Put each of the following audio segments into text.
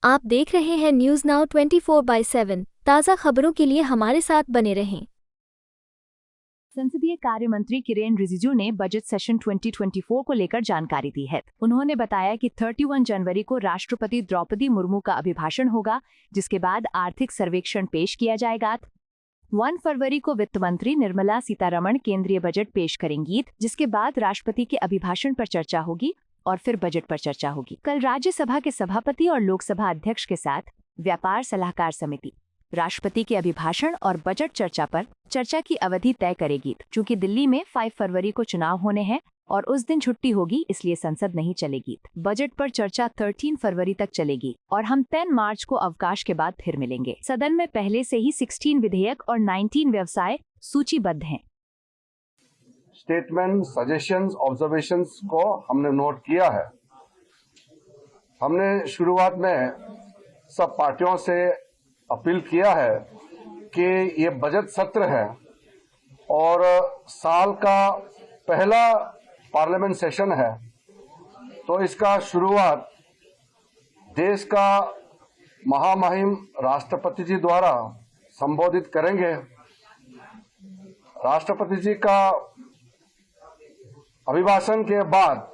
आप देख रहे हैं न्यूज नाउ 24/7 ताज़ा खबरों के लिए हमारे साथ बने रहें। संसदीय कार्य मंत्री किरेन रिजिजू ने बजट सेशन 2024 को लेकर जानकारी दी है। उन्होंने बताया कि 31 जनवरी को राष्ट्रपति द्रौपदी मुर्मू का अभिभाषण होगा, जिसके बाद आर्थिक सर्वेक्षण पेश किया जाएगा। 1 फरवरी को वित्त मंत्री निर्मला सीतारमण केंद्रीय बजट पेश करेंगी, जिसके बाद राष्ट्रपति के अभिभाषण पर चर्चा होगी और फिर बजट पर चर्चा होगी। कल राज्यसभा के सभापति और लोकसभा अध्यक्ष के साथ व्यापार सलाहकार समिति राष्ट्रपति के अभिभाषण और बजट चर्चा पर चर्चा की अवधि तय करेगी। चूंकि दिल्ली में 5 फरवरी को चुनाव होने हैं और उस दिन छुट्टी होगी, इसलिए संसद नहीं चलेगी। बजट पर चर्चा 13 फरवरी तक चलेगी और हम 10 मार्च को अवकाश के बाद फिर मिलेंगे। सदन में पहले से ही 16 विधेयक और 19 व्यवसाय सूचीबद्ध हैं। स्टेटमेंट, सजेशंस, ऑब्जर्वेशंस को हमने नोट किया है। हमने शुरुआत में सब पार्टियों से अपील किया है कि ये बजट सत्र है और साल का पहला पार्लियामेंट सेशन है, तो इसका शुरुआत देश का महामहिम राष्ट्रपति जी द्वारा संबोधित करेंगे। राष्ट्रपति जी का अभिभाषण के बाद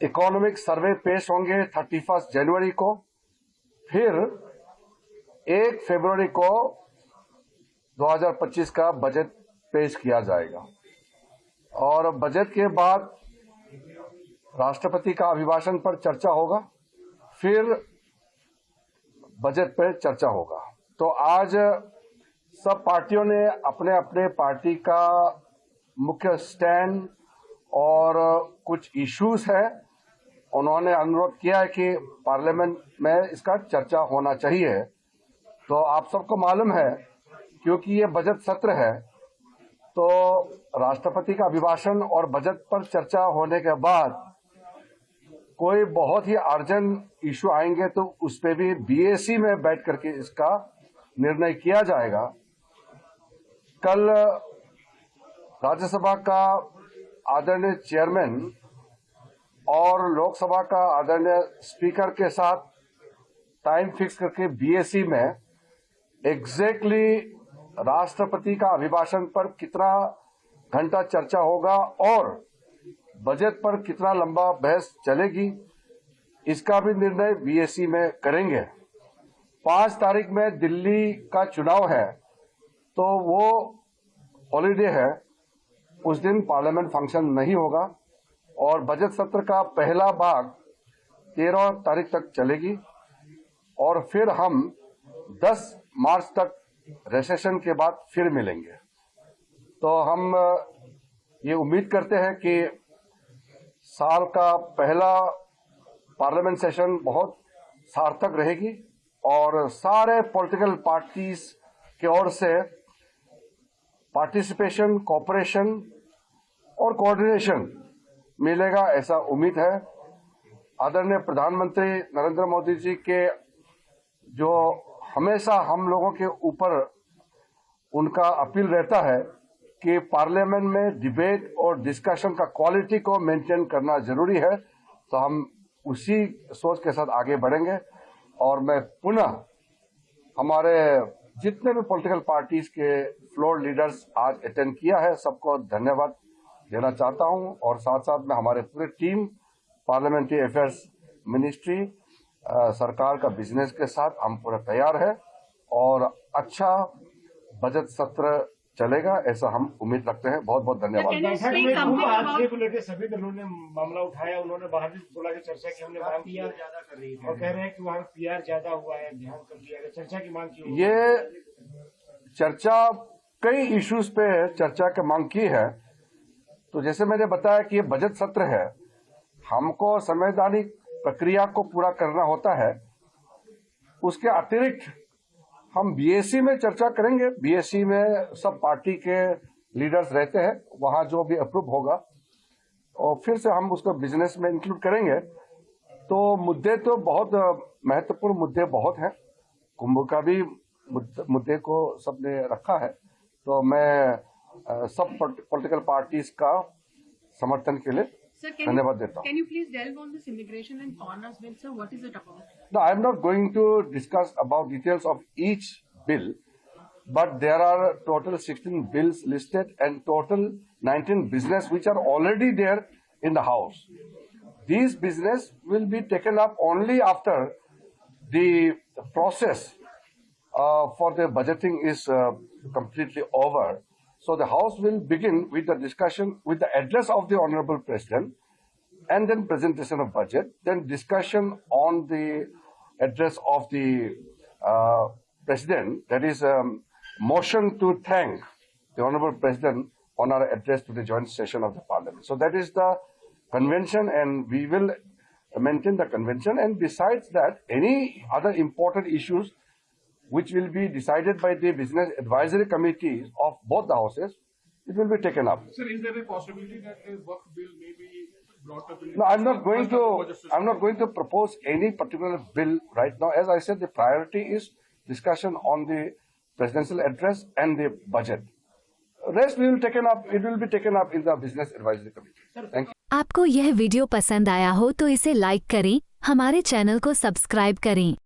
इकोनॉमिक सर्वे पेश होंगे 31 जनवरी को, फिर 1 फरवरी को 2025 का बजट पेश किया जाएगा और बजट के बाद राष्ट्रपति का अभिभाषण पर चर्चा होगा, फिर बजट पर चर्चा होगा। तो आज सब पार्टियों ने अपने अपने पार्टी का मुख्य स्टैंड और कुछ इश्यूज है, उन्होंने अनुरोध किया है कि पार्लियामेंट में इसका चर्चा होना चाहिए। तो आप सबको मालूम है, क्योंकि ये बजट सत्र है, तो राष्ट्रपति का अभिभाषण और बजट पर चर्चा होने के बाद कोई बहुत ही अर्जेंट इशू आएंगे तो उस पर भी बीएसी में बैठ करके इसका निर्णय किया जाएगा। कल राज्यसभा का आदरणीय चेयरमैन और लोकसभा का आदरणीय स्पीकर के साथ टाइम फिक्स करके बीएसी में एग्जैक्टली राष्ट्रपति का अभिभाषण पर कितना घंटा चर्चा होगा और बजट पर कितना लंबा बहस चलेगी, इसका भी निर्णय बीएसी में करेंगे। 5 तारीख में दिल्ली का चुनाव है, तो वो हॉलीडे है, उस दिन पार्लियामेंट फंक्शन नहीं होगा और बजट सत्र का पहला भाग 13 तारीख तक चलेगी और फिर हम 10 मार्च तक रिसेशन के बाद फिर मिलेंगे। तो हम ये उम्मीद करते हैं कि साल का पहला पार्लियामेंट सेशन बहुत सार्थक रहेगी और सारे पॉलिटिकल पार्टीज की ओर से पार्टिसिपेशन, कोऑपरेशन और कोऑर्डिनेशन मिलेगा, ऐसा उम्मीद है। आदरणीय प्रधानमंत्री नरेंद्र मोदी जी के जो हमेशा हम लोगों के ऊपर उनका अपील रहता है कि पार्लियामेंट में डिबेट और डिस्कशन का क्वालिटी को मेंटेन करना जरूरी है, तो हम उसी सोच के साथ आगे बढ़ेंगे। और मैं पुनः हमारे जितने भी पॉलिटिकल पार्टीज के फ्लोर लीडर्स आज अटेंड किया है, सबको धन्यवाद देना चाहता हूं और साथ साथ में हमारे पूरे टीम, पार्लियामेंट्री अफेयर्स मिनिस्ट्री, सरकार का बिजनेस के साथ हम पूरा तैयार है और अच्छा बजट सत्र चलेगा, ऐसा हम उम्मीद रखते हैं। बहुत बहुत धन्यवाद। को लेकर सभी दलों ने मामला उठाया, उन्होंने बाहर भी बोला कि चर्चा की हमने मांग किया ज्यादा कर रही है और कह रहे हैं कि वहाँ पीआर ज्यादा हुआ है, ध्यान कर लिया गया, चर्चा की मांग की। ये चर्चा कई इश्यूज पे चर्चा की मांग की है। तो जैसे मैंने बताया कि ये बजट सत्र है, हमको संवैधानिक प्रक्रिया को पूरा करना होता है, उसके अतिरिक्त हम बीएसी में चर्चा करेंगे। बीएसी में सब पार्टी के लीडर्स रहते हैं, वहां जो भी अप्रूव होगा और फिर से हम उसको बिजनेस में इंक्लूड करेंगे। तो मुद्दे तो बहुत महत्वपूर्ण मुद्दे बहुत हैं, कुंभ का भी मुद्दे को सबने रखा है। तो मैं सब पॉलिटिकल पार्टीज का समर्थन के लिए Sir, धन्यवाद देता हूँ. can you please delve on this immigration and foreigners bill, sir? What is it about? No, I am not going to discuss about details of each bill, but there are total 16 bills listed and total 19 business which are already there in the House. These business will be taken up only after the process for the budgeting is completely over. So the House will begin with the discussion with the address of the Honorable President and then presentation of budget, then discussion on the address of the President, that is motion to thank the Honorable President on our address to the joint session of the Parliament. So that is the convention and we will maintain the convention, and besides that, any other important issues which will be decided by the business advisory committees of both the houses, it will be taken up. Sir, is there a possibility that a work bill may be brought up in? No, I'm not going to propose any particular bill right now. As I said, the priority is discussion on the presidential address and the budget. Rest we will taken up. It will be taken up in the business advisory committee. Thank you. आपको यह video पसंद आया हो तो इसे like करें, हमारे channel को सब्सक्राइब करें